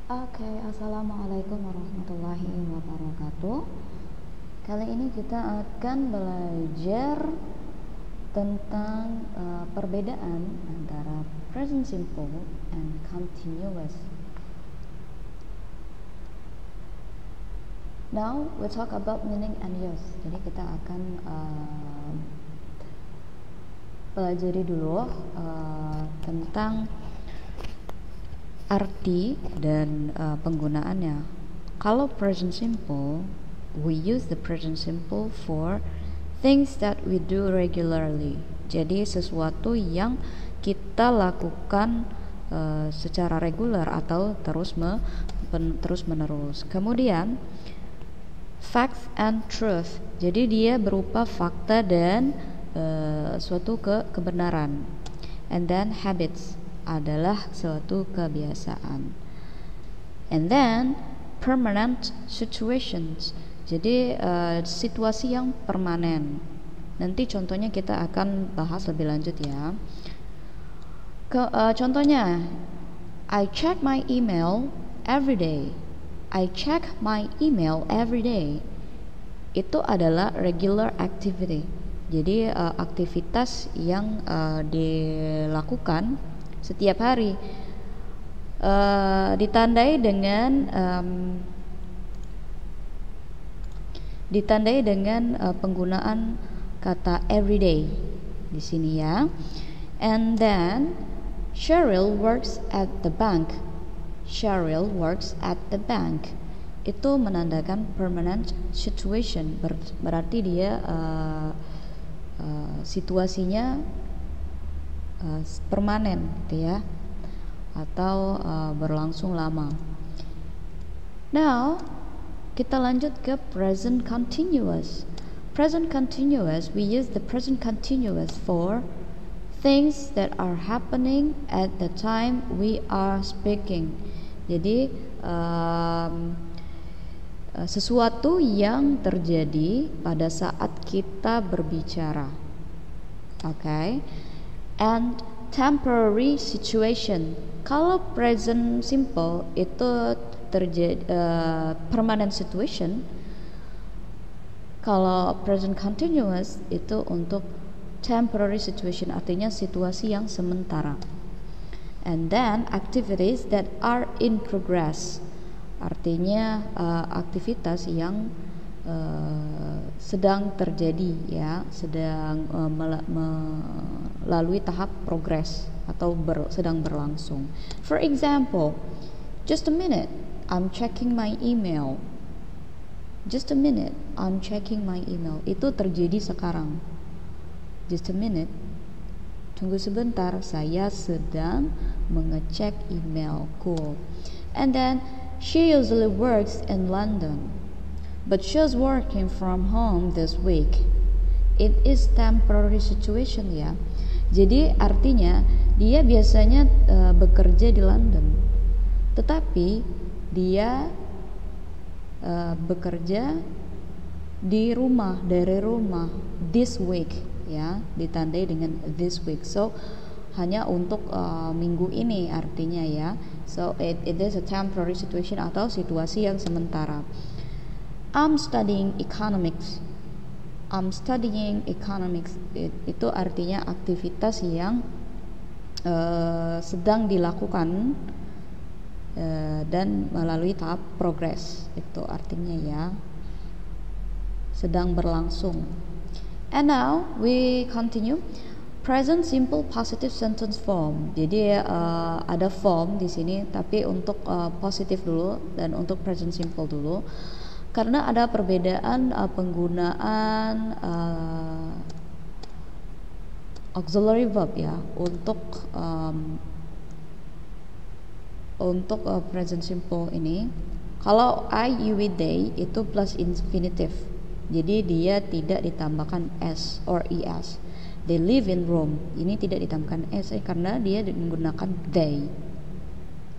Oke, assalamualaikum warahmatullahi wabarakatuh. Kali ini kita akan belajar tentang perbedaan antara present simple and continuous. Now we talk about meaning and use. Jadi kita akan pelajari dulu tentang arti dan penggunaannya. Kalau present simple, we use the present simple for things that we do regularly. Jadi sesuatu yang kita lakukan secara reguler atau terus menerus. Kemudian facts and truth. Jadi dia berupa fakta dan suatu kebenaran. And then habits adalah suatu kebiasaan. And then permanent situations. Jadi situasi yang permanen. Nanti contohnya kita akan bahas lebih lanjut ya. Contohnya, I check my email every day. I check my email every day. Itu adalah regular activity. Jadi aktivitas yang dilakukan setiap hari, ditandai dengan penggunaan kata everyday di sini ya. And then Cheryl works at the bank. Cheryl works at the bank. Itu menandakan permanent situation, berarti dia situasinya permanen gitu ya, atau berlangsung lama. Now kita lanjut ke present continuous. Present continuous, we use the present continuous for things that are happening at the time we are speaking. Jadi sesuatu yang terjadi pada saat kita berbicara. Okay? And temporary situation. Kalau present simple itu terjadi permanent situation. Kalau present continuous itu untuk temporary situation, artinya situasi yang sementara. And then activities that are in progress, artinya aktivitas yang sedang terjadi ya, sedang melalui tahap progress atau sedang berlangsung. For example, just a minute, I'm checking my email. Just a minute, I'm checking my email. Itu terjadi sekarang. Just a minute, tunggu sebentar, saya sedang mengecek emailku. And then she usually works in London, but she's working from home this week. It is temporary situation ya. Jadi artinya dia biasanya bekerja di London, tetapi dia bekerja di rumah, dari rumah this week ya, ditandai dengan this week. So hanya untuk minggu ini artinya ya. So it is a temporary situation atau situasi yang sementara. I'm studying economics. I'm studying economics. Itu artinya aktivitas yang sedang dilakukan dan melalui tahap progress. Itu artinya ya, sedang berlangsung. And now we continue. Present simple positive sentence form. Jadi ada form di sini, tapi untuk positif dulu dan untuk present simple dulu. Karena ada perbedaan penggunaan auxiliary verb ya untuk present simple ini. Kalau I, you, we, they itu plus infinitive. Jadi dia tidak ditambahkan s or es. They live in Rome. Ini tidak ditambahkan s karena dia menggunakan they.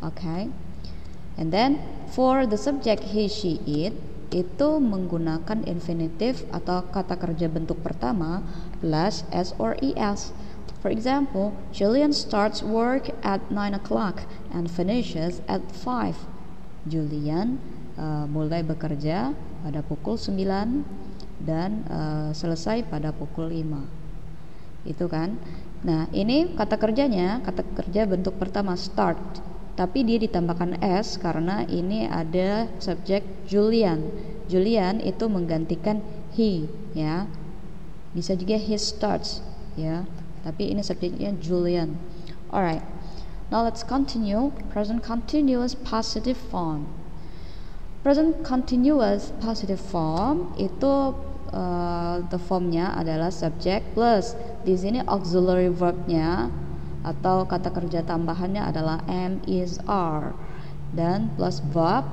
Okay. And then for the subject he, she, it itu menggunakan infinitive atau kata kerja bentuk pertama plus s or es. For example, Julian starts work at 9 o'clock and finishes at 5. Julian mulai bekerja pada pukul 9 dan selesai pada pukul 5. Itu kan. Nah, ini kata kerjanya, kata kerja bentuk pertama start, tapi dia ditambahkan s karena ini ada subjek Julian. Julian itu menggantikan he, ya. Bisa juga he starts, ya. Tapi ini subjeknya Julian. Alright. Now let's continue. Present continuous positive form. Present continuous positive form itu the formnya adalah subject plus di sini auxiliary verbnya atau kata kerja tambahannya adalah am, is, are dan plus verb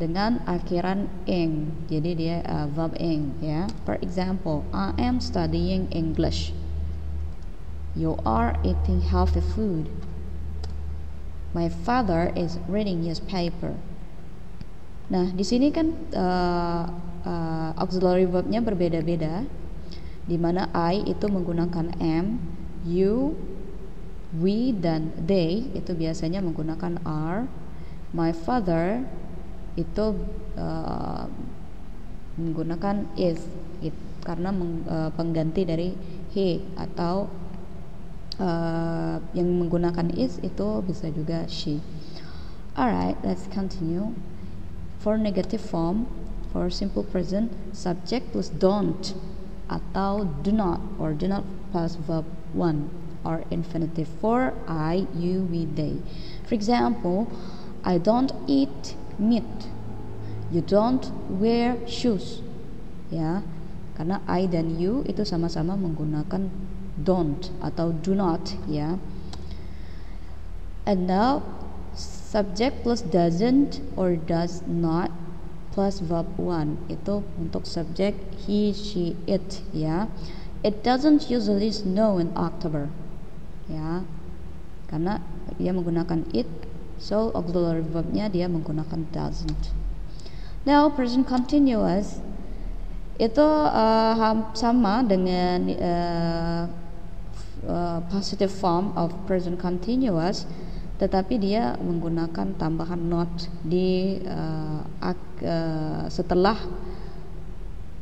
dengan akhiran ing. Jadi dia verb ing, ya. For example, I am studying English. You are eating healthy food. My father is reading newspaper. Nah, di sini kan auxiliary verbnya berbeda-beda, di mana I itu menggunakan am, you, we, dan they itu biasanya menggunakan are. My father itu menggunakan is, karena pengganti dari he, atau yang menggunakan is itu bisa juga she. Alright, let's continue. For negative form, for simple present, subject plus don't atau do not, or do not plus verb 1 or infinitive for I, you, we, they. For example, I don't eat meat. You don't wear shoes. Ya, karena I dan you itu sama-sama menggunakan don't atau do not, ya. And now subject plus doesn't or does not plus verb 1 itu untuk subjek he, she, it, ya. It doesn't usually snow in October, ya, karena dia menggunakan it, so auxiliary verbnya dia menggunakan doesn't. Now present continuous itu sama dengan positive form of present continuous, tetapi dia menggunakan tambahan not di setelah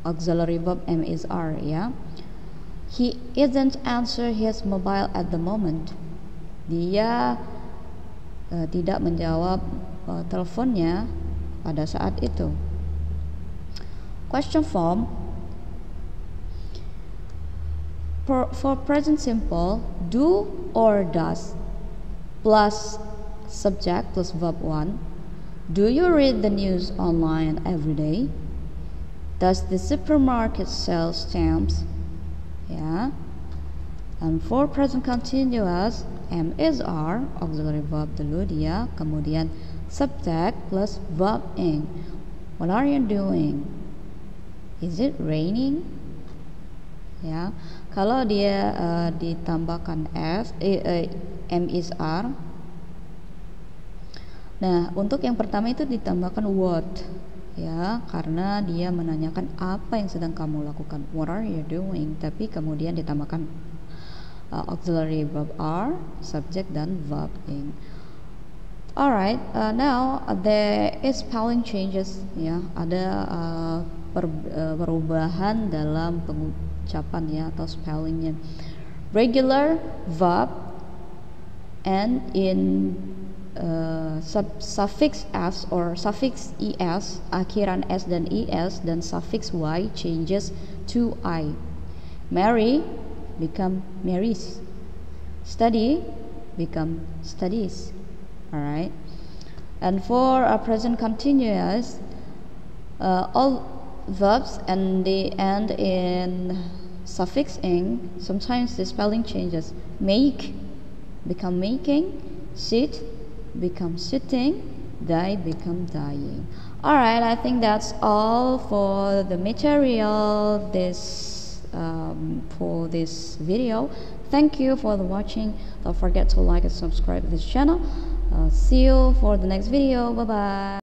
auxiliary verb am, is, are, ya. He isn't answer his mobile at the moment. Dia tidak menjawab teleponnya pada saat itu. Question form. For present simple, do or does plus subject plus verb 1. Do you read the news online every day? Does the supermarket sell stamps? Ya. And for present continuous, am, is, are, auxiliary verb dulu dia, kemudian subject plus verb ing. What are you doing? Is it raining? Ya. Kalau dia ditambahkan s, am, is, are. Nah, untuk yang pertama itu ditambahkan what, ya, karena dia menanyakan apa yang sedang kamu lakukan. What are you doing? Tapi kemudian ditambahkan auxiliary verb are, subject dan verb ing. Alright, now there is spelling changes, ya. Ada perubahan dalam pengucapan, ya, atau spellingnya. Regular verb and in suffix s or suffix es, akhiran s dan es, dan suffix y changes to I. Marry become marries. Study become studies. Alright. And for a present continuous, all verbs and they end in suffix ing, sometimes the spelling changes. Make become making, sit become sitting, die become dying. Alright, I think that's all for the material for this video. Thank you for the watching. Don't forget to like and subscribe to this channel. See you for the next video. Bye bye.